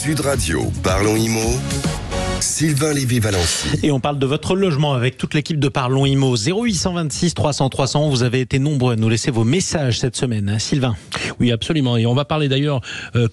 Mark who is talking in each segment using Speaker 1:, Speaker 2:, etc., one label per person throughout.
Speaker 1: Sud Radio, Parlons Immo, Sylvain Lévy-Valency.
Speaker 2: Et on parle de votre logement avec toute l'équipe de Parlons Immo. 0826 300 300. Vous avez été nombreux à nous laisser vos messages cette semaine, hein, Sylvain.
Speaker 3: Oui, absolument. Et on va parler d'ailleurs,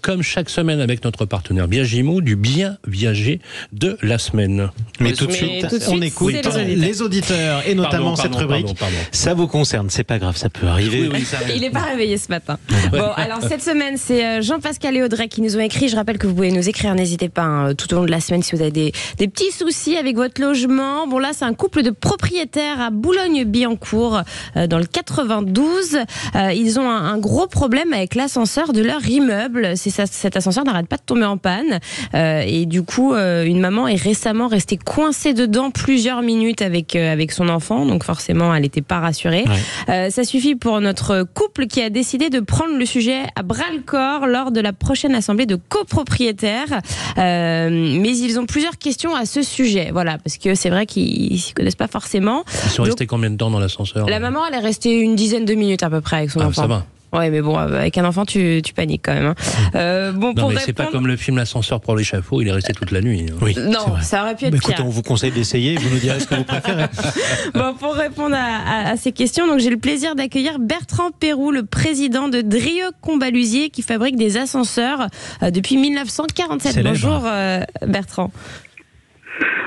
Speaker 3: comme chaque semaine avec notre partenaire Biagimo, du bien viager de la semaine.
Speaker 2: Mais tout de suite, on écoute les auditeurs et notamment cette rubrique. Ça vous concerne, c'est pas grave, ça peut arriver.
Speaker 4: Oui, il n'est pas réveillé ce matin. Bon, alors cette semaine, c'est Jean-Pascal et Audrey qui nous ont écrit. Je rappelle que vous pouvez nous écrire, n'hésitez pas, hein, tout au long de la semaine si vous avez des petits soucis avec votre logement. Bon, là, c'est un couple de propriétaires à Boulogne-Billancourt, dans le 92. Ils ont un gros problème avec l'ascenseur de leur immeuble. Cet ascenseur n'arrête pas de tomber en panne. Et du coup, une maman est récemment restée coincée dedans plusieurs minutes avec son enfant. Donc forcément, elle n'était pas rassurée. Ouais. Ça suffit pour notre couple qui a décidé de prendre le sujet à bras-le-corps lors de la prochaine assemblée de copropriétaires. Mais ils ont plusieurs questions à ce sujet. Voilà, parce que c'est vrai qu'ils ne s'y connaissent pas forcément.
Speaker 3: Ils sont restés combien de temps dans l'ascenseur?
Speaker 4: La maman, elle est restée une dizaine de minutes à peu près avec son enfant.
Speaker 3: Ça va.
Speaker 4: Ouais, mais bon, avec un enfant, tu paniques quand même. Hein.
Speaker 3: Non, mais c'est pas comme le film L'ascenseur pour l'échafaud, il est resté toute la nuit. Hein.
Speaker 2: Oui,
Speaker 4: non, ça aurait pu être pire.
Speaker 2: Écoutez, on vous conseille d'essayer, vous nous direz ce que vous préférez.
Speaker 4: Bon, pour répondre à ces questions, donc j'ai le plaisir d'accueillir Bertrand Pérou, le président de Drieux-Combalusier, qui fabrique des ascenseurs depuis 1947. Célèbre. Bonjour Bertrand.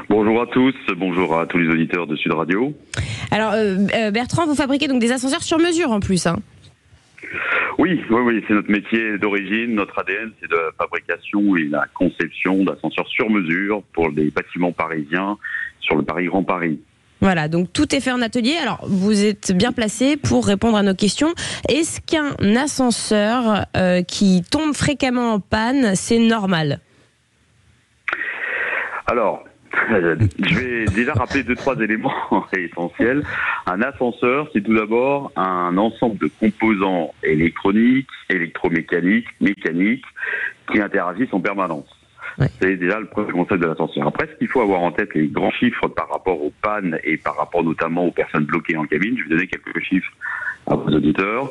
Speaker 5: Bonjour à tous, bonjour à tous les auditeurs de Sud Radio.
Speaker 4: Alors Bertrand, vous fabriquez donc des ascenseurs sur mesure en plus, hein?
Speaker 5: Oui, c'est notre métier d'origine, notre ADN, c'est de la fabrication et la conception d'ascenseurs sur mesure pour les bâtiments parisiens sur le Paris Grand Paris.
Speaker 4: Voilà, donc tout est fait en atelier. Alors, vous êtes bien placé pour répondre à nos questions. Est-ce qu'un ascenseur qui tombe fréquemment en panne, c'est normal ?
Speaker 5: Alors, je vais déjà rappeler 2-3 éléments essentiels. Un ascenseur, c'est tout d'abord un ensemble de composants électroniques, électromécaniques, mécaniques, qui interagissent en permanence. Ouais. C'est déjà le premier concept de l'ascenseur. Après, ce qu'il faut avoir en tête, les grands chiffres par rapport aux pannes et par rapport notamment aux personnes bloquées en cabine. Je vais donner quelques chiffres à vos auditeurs.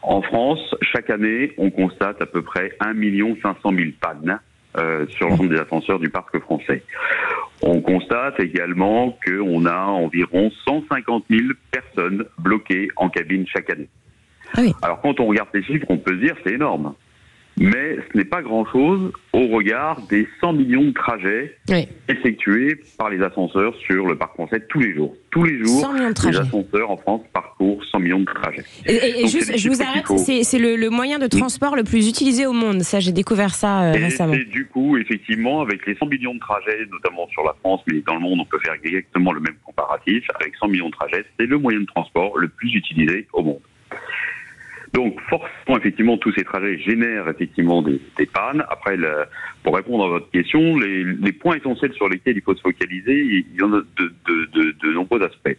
Speaker 5: En France, chaque année, on constate à peu près 1 500 000 pannes sur l'ensemble des ascenseurs du parc français. On constate également qu'on a environ 150 000 personnes bloquées en cabine chaque année. Ah oui. Alors quand on regarde ces chiffres, on peut se dire c'est énorme. Mais ce n'est pas grand-chose au regard des 100 millions de trajets effectués par les ascenseurs sur le parc français tous les jours. Tous les jours, les ascenseurs en France parcourent 100 millions de trajets.
Speaker 4: Et juste, je vous arrête, c'est le moyen de transport le plus utilisé au monde. Ça, j'ai découvert ça récemment.
Speaker 5: Et du coup, effectivement, avec les 100 millions de trajets, notamment sur la France, mais dans le monde, on peut faire exactement le même comparatif. Avec 100 millions de trajets, c'est le moyen de transport le plus utilisé au monde. Donc, forcément, effectivement, tous ces trajets génèrent effectivement des pannes. Après, pour répondre à votre question, les points essentiels sur lesquels il faut se focaliser, il y en a de nombreux aspects.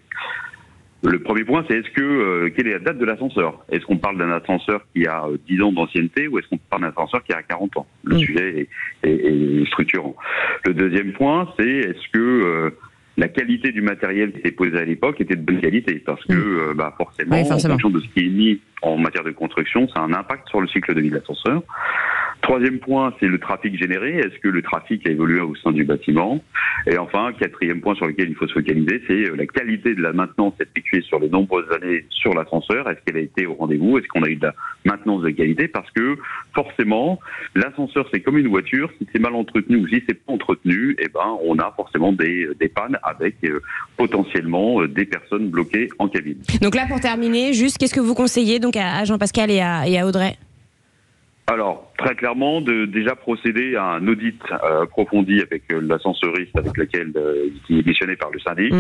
Speaker 5: Le premier point, c'est quelle est la date de l'ascenseur? Est-ce qu'on parle d'un ascenseur qui a 10 ans d'ancienneté ou est-ce qu'on parle d'un ascenseur qui a 40 ans? Le sujet est structurant. Le deuxième point, c'est est-ce que la qualité du matériel qui était posé à l'époque était de bonne qualité, parce que forcément, en fonction de ce qui est mis en matière de construction, ça a un impact sur le cycle de vie de l'ascenseur. Troisième point, c'est le trafic généré. Est-ce que le trafic a évolué au sein du bâtiment? Et enfin, quatrième point sur lequel il faut se focaliser, c'est la qualité de la maintenance effectuée sur les nombreuses années sur l'ascenseur. Est-ce qu'elle a été au rendez-vous? Est-ce qu'on a eu de la maintenance de qualité? Parce que forcément, l'ascenseur, c'est comme une voiture. Si c'est mal entretenu ou si c'est pas entretenu, on a forcément des pannes avec potentiellement des personnes bloquées en cabine.
Speaker 4: Donc là, pour terminer, juste, qu'est-ce que vous conseillez donc à Jean-Pascal et à Audrey?
Speaker 5: Alors, très clairement, de déjà procéder à un audit approfondi avec l'ascenseuriste avec lequel qui est missionné par le syndic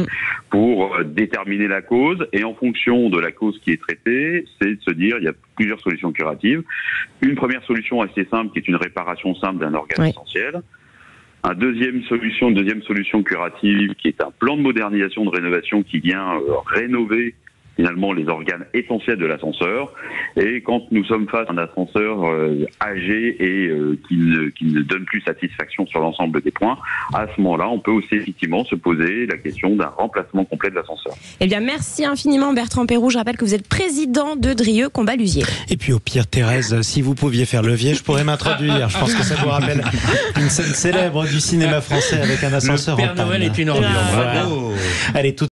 Speaker 5: pour déterminer la cause. Et en fonction de la cause qui est traitée, c'est de se dire il y a plusieurs solutions curatives. Une première solution assez simple, qui est une réparation simple d'un organe essentiel. Une deuxième solution curative, qui est un plan de modernisation, de rénovation qui vient rénover finalement les organes essentiels de l'ascenseur. Et quand nous sommes face à un ascenseur âgé et qui ne donne plus satisfaction sur l'ensemble des points, à ce moment-là, on peut aussi effectivement se poser la question d'un remplacement complet de l'ascenseur.
Speaker 4: Eh bien, merci infiniment Bertrand Perroux. Je rappelle que vous êtes président de Drieux-Combat-Lusier.
Speaker 2: Et puis au pire, Thérèse, si vous pouviez faire levier, je pourrais m'introduire. Je pense que ça vous rappelle une scène célèbre du cinéma français avec un ascenseur
Speaker 3: Le Père
Speaker 2: en panne.
Speaker 3: Noël est une ordure.
Speaker 2: Voilà.
Speaker 3: Bravo.
Speaker 2: Allez, tout